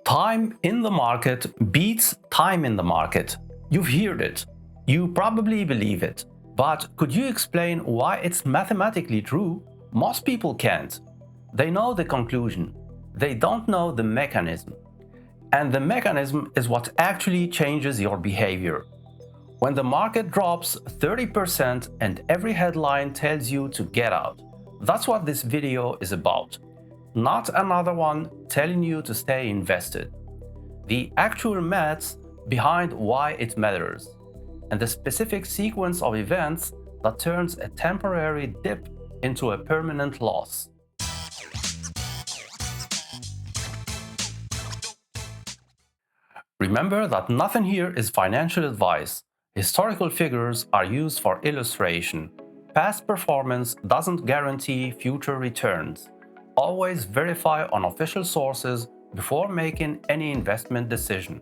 Time in the market beats time in the market. You've heard it. You probably believe it. But could you explain why it's mathematically true? Most people can't. They know the conclusion. They don't know the mechanism. And the mechanism is what actually changes your behavior. When the market drops 30% and every headline tells you to get out, that's what this video is about. Not another one telling you to stay invested. The actual maths behind why it matters, and the specific sequence of events that turns a temporary dip into a permanent loss. Remember that nothing here is financial advice. Historical figures are used for illustration. Past performance doesn't guarantee future returns. Always verify on official sources before making any investment decision.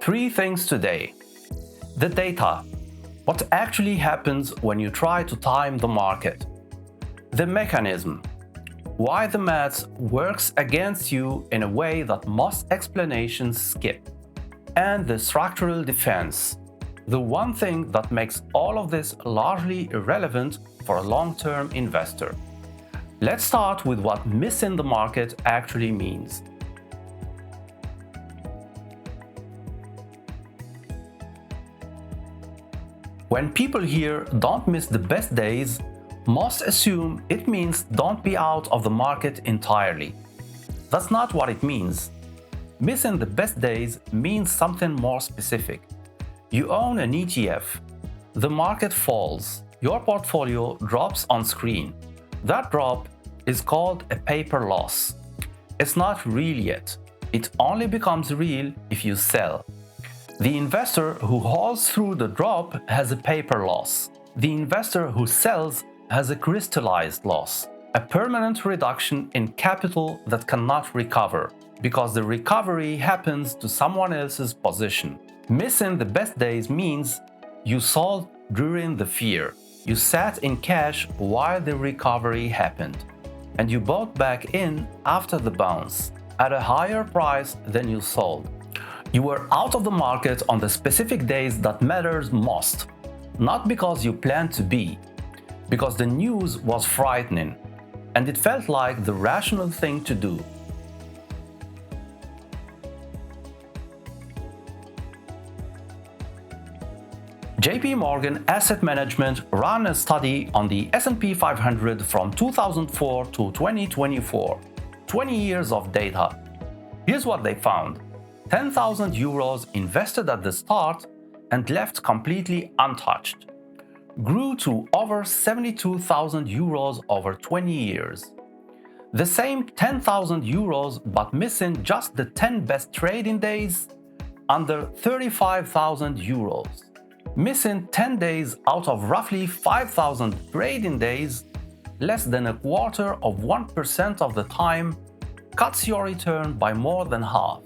Three things today. The data. What actually happens when you try to time the market. The mechanism. Why the maths works against you in a way that most explanations skip. And the structural defense. The one thing that makes all of this largely irrelevant for a long-term investor. Let's start with what missing the market actually means. When people hear "don't miss the best days," most assume it means don't be out of the market entirely. That's not what it means. Missing the best days means something more specific. You own an ETF. The market falls. Your portfolio drops on screen. That drop is called a paper loss. It's not real yet. It only becomes real if you sell. The investor who holds through the drop has a paper loss. The investor who sells has a crystallized loss, a permanent reduction in capital that cannot recover, because the recovery happens to someone else's position. Missing the best days means you sold during the fear. You sat in cash while the recovery happened, and you bought back in after the bounce at a higher price than you sold. You were out of the market on the specific days that matters most, not because you planned to be, because the news was frightening, and it felt like the rational thing to do. JP Morgan Asset Management ran a study on the S&P 500 from 2004 to 2024, 20 years of data. Here's what they found. 10,000 euros invested at the start and left completely untouched grew to over 72,000 euros over 20 years. The same 10,000 euros but missing just the 10 best trading days, under 35,000 euros. Missing 10 days out of roughly 5,000 trading days, less than a quarter of 1% of the time, cuts your return by more than half.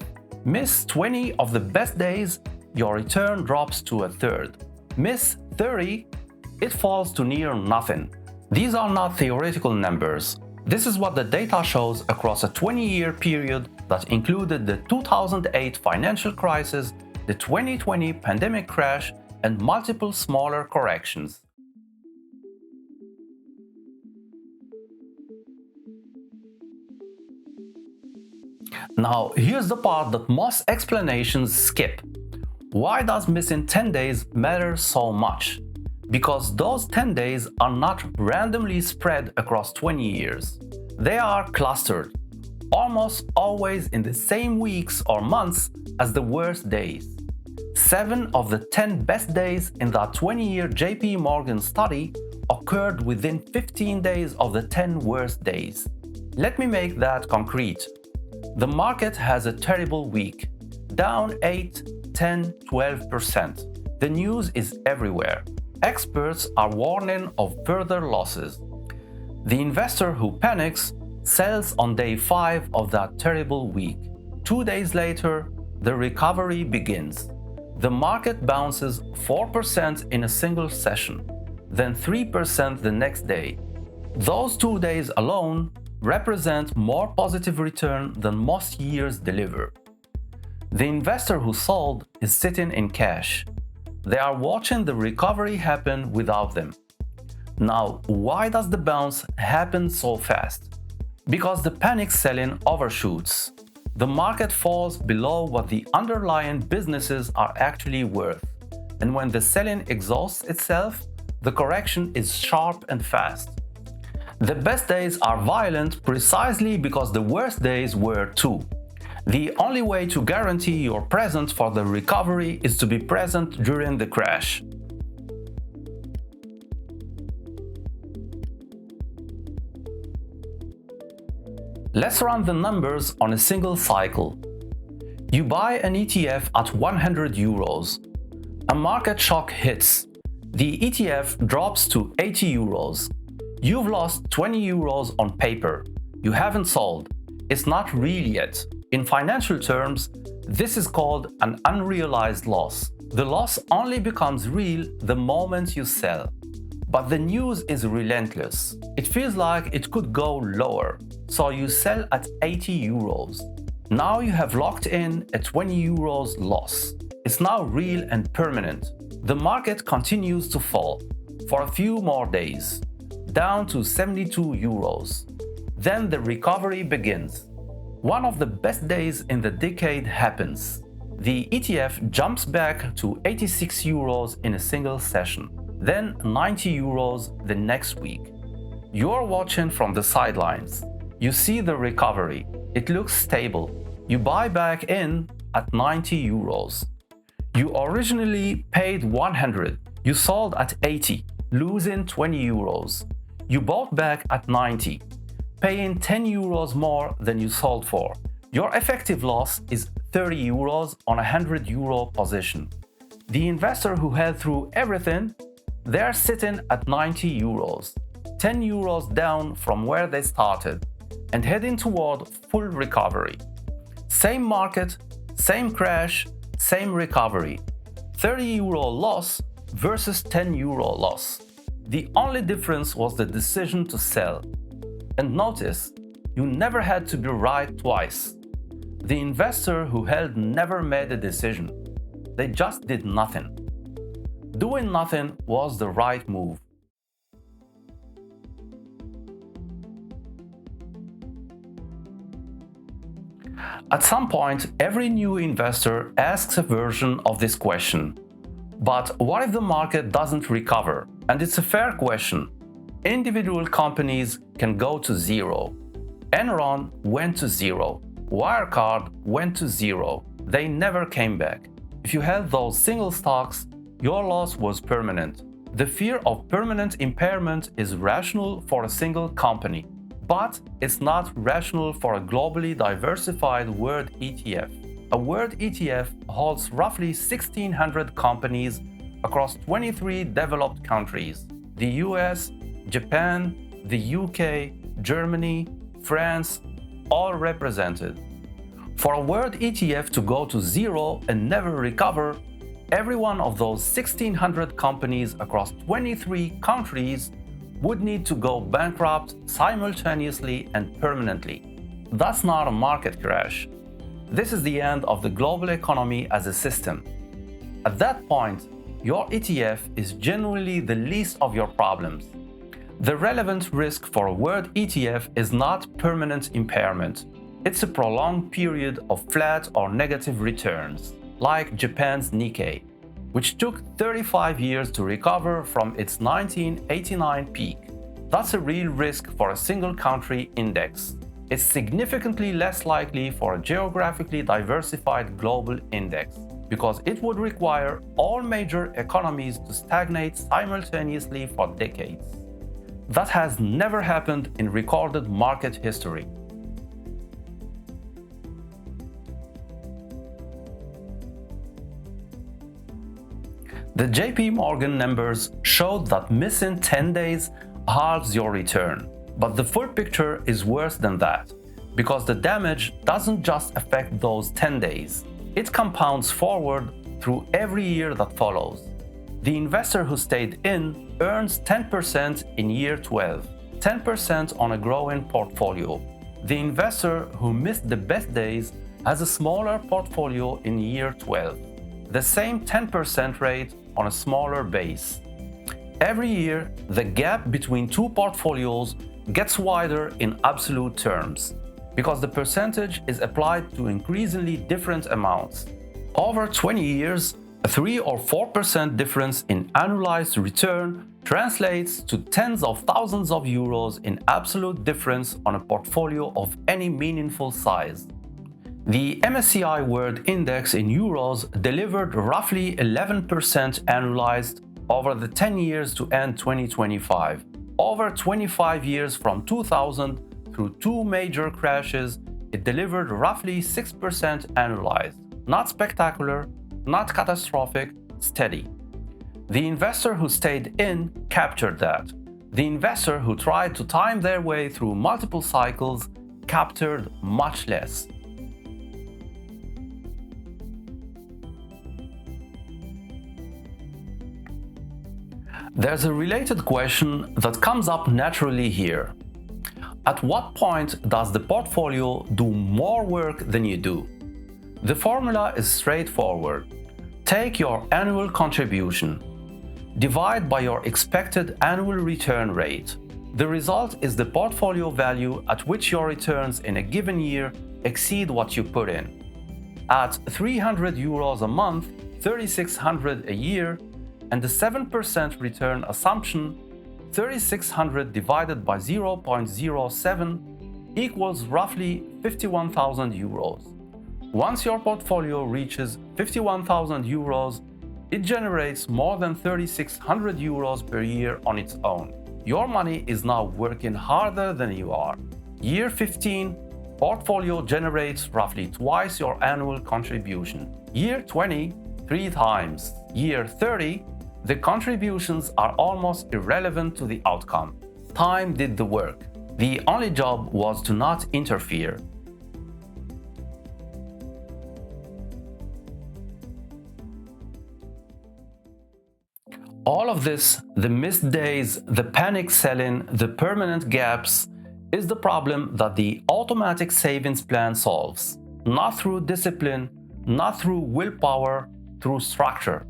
Miss 20 of the best days, your return drops to a third. Miss 30, it falls to near nothing. These are not theoretical numbers. This is what the data shows across a 20-year period that included the 2008 financial crisis, the 2020 pandemic crash, and multiple smaller corrections. Now, here's the part that most explanations skip. Why does missing 10 days matter so much? Because those 10 days are not randomly spread across 20 years. They are clustered, almost always in the same weeks or months as the worst days. 7 of the 10 best days in that 20-year JP Morgan study occurred within 15 days of the 10 worst days. Let me make that concrete. The market has a terrible week, down 8, 10, 12%. The news is everywhere. Experts are warning of further losses. The investor who panics sells on day 5 of that terrible week. 2 days later, the recovery begins. The market bounces 4% in a single session, then 3% the next day. Those 2 days alone represent more positive return than most years deliver. The investor who sold is sitting in cash. They are watching the recovery happen without them. Now, why does the bounce happen so fast? Because the panic selling overshoots. The market falls below what the underlying businesses are actually worth. And when the selling exhausts itself, the correction is sharp and fast. The best days are violent precisely because the worst days were too. The only way to guarantee you're present for the recovery is to be present during the crash. Let's run the numbers on a single cycle. You buy an ETF at 100 euros. A market shock hits. The ETF drops to 80 euros. You've lost 20 euros on paper. You haven't sold. It's not real yet. In financial terms, this is called an unrealized loss. The loss only becomes real the moment you sell. But the news is relentless. It feels like it could go lower, so you sell at 80 euros. Now you have locked in a 20 euros loss. It's now real and permanent. The market continues to fall for a few more days, down to 72 euros. Then the recovery begins. One of the best days in the decade happens. The ETF jumps back to 86 euros in a single session, then 90 euros the next week. You're watching from the sidelines. You see the recovery. It looks stable. You buy back in at 90 euros. You originally paid 100. You sold at 80, losing 20 euros. You bought back at 90. Paying 10 euros more than you sold for. Your effective loss is 30 euros on a 100 euro position. The investor who held through everything, they're sitting at 90 euros, 10 euros down from where they started, and heading toward full recovery. Same market, same crash, same recovery. 30 euro loss versus 10 euro loss. The only difference was the decision to sell. And notice, you never had to be right twice. The investor who held never made a decision. They just did nothing. Doing nothing was the right move. At some point, every new investor asks a version of this question. But what if the market doesn't recover? And it's a fair question. Individual companies can go to zero. Enron went to zero. Wirecard went to zero. They never came back. If you held those single stocks, your loss was permanent. The fear of permanent impairment is rational for a single company, but it's not rational for a globally diversified world ETF. A world ETF holds roughly 1,600 companies across 23 developed countries: the US, Japan, the UK, Germany, France, all represented. For a world ETF to go to zero and never recover, every one of those 1,600 companies across 23 countries would need to go bankrupt simultaneously and permanently. That's not a market crash. This is the end of the global economy as a system. At that point, your ETF is genuinely the least of your problems. The relevant risk for a world ETF is not permanent impairment. It's a prolonged period of flat or negative returns, like Japan's Nikkei, which took 35 years to recover from its 1989 peak. That's a real risk for a single country index. It's significantly less likely for a geographically diversified global index, because it would require all major economies to stagnate simultaneously for decades. That has never happened in recorded market history. The JP Morgan numbers showed that missing 10 days halves your return. But the full picture is worse than that, because the damage doesn't just affect those 10 days. It compounds forward through every year that follows. The investor who stayed in earns 10% in year 12, 10% on a growing portfolio. The investor who missed the best days has a smaller portfolio in year 12, the same 10% rate on a smaller base. Every year, the gap between two portfolios gets wider in absolute terms, because the percentage is applied to increasingly different amounts. Over 20 years, a 3 or 4% difference in annualized return translates to tens of thousands of euros in absolute difference on a portfolio of any meaningful size. The MSCI World Index in euros delivered roughly 11% annualized over the 10 years to end 2025. Over 25 years from 2000 through two major crashes, it delivered roughly 6% annualized. Not spectacular, not catastrophic, steady. The investor who stayed in captured that. The investor who tried to time their way through multiple cycles captured much less. There's a related question that comes up naturally here. At what point does the portfolio do more work than you do? The formula is straightforward. Take your annual contribution. Divide by your expected annual return rate. The result is the portfolio value at which your returns in a given year exceed what you put in. At 300 euros a month, 3,600 a year, and the 7% return assumption, 3,600 divided by 0.07 equals roughly 51,000 euros. Once your portfolio reaches 51,000 euros, it generates more than 3,600 euros per year on its own. Your money is now working harder than you are. Year 15, portfolio generates roughly twice your annual contribution. Year 20, 3 times. Year 30, the contributions are almost irrelevant to the outcome. Time did the work. The only job was to not interfere. All of this, the missed days, the panic selling, the permanent gaps, is the problem that the automatic savings plan solves. Not through discipline, not through willpower, through structure.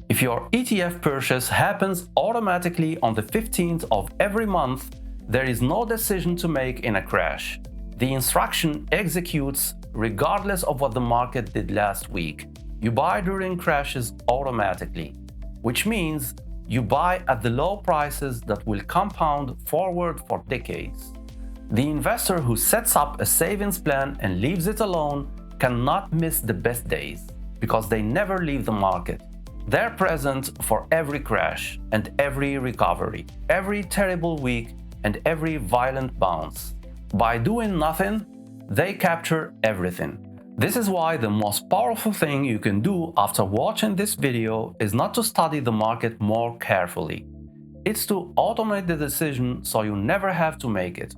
If your ETF purchase happens automatically on the 15th of every month, there is no decision to make in a crash. The instruction executes regardless of what the market did last week. You buy during crashes automatically, which means you buy at the low prices that will compound forward for decades. The investor who sets up a savings plan and leaves it alone cannot miss the best days, because they never leave the market. They're present for every crash and every recovery, every terrible week and every violent bounce. By doing nothing, they capture everything. This is why the most powerful thing you can do after watching this video is not to study the market more carefully. It's to automate the decision so you never have to make it.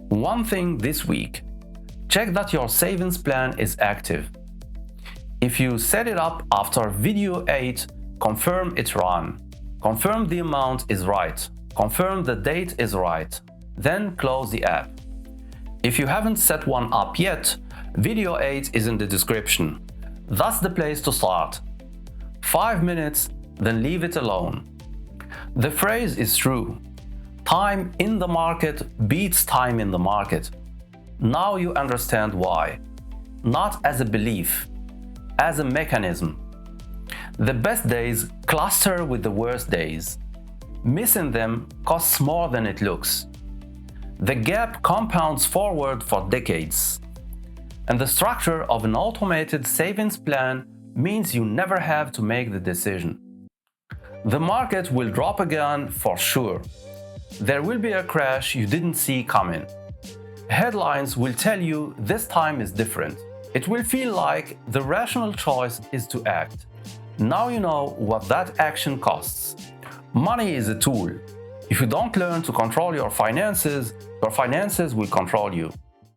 One thing this week: check that your savings plan is active. If you set it up after video 8, confirm it's run. Confirm the amount is right. Confirm the date is right. Then close the app. If you haven't set one up yet, video 8 is in the description. That's the place to start. 5 minutes, then leave it alone. The phrase is true. Time in the market beats time in the market. Now you understand why. Not as a belief, as a mechanism. The best days cluster with the worst days. Missing them costs more than it looks. The gap compounds forward for decades. And the structure of an automated savings plan means you never have to make the decision. The market will drop again for sure. There will be a crash you didn't see coming. Headlines will tell you this time is different. It will feel like the rational choice is to act. Now you know what that action costs. Money is a tool. If you don't learn to control your finances will control you.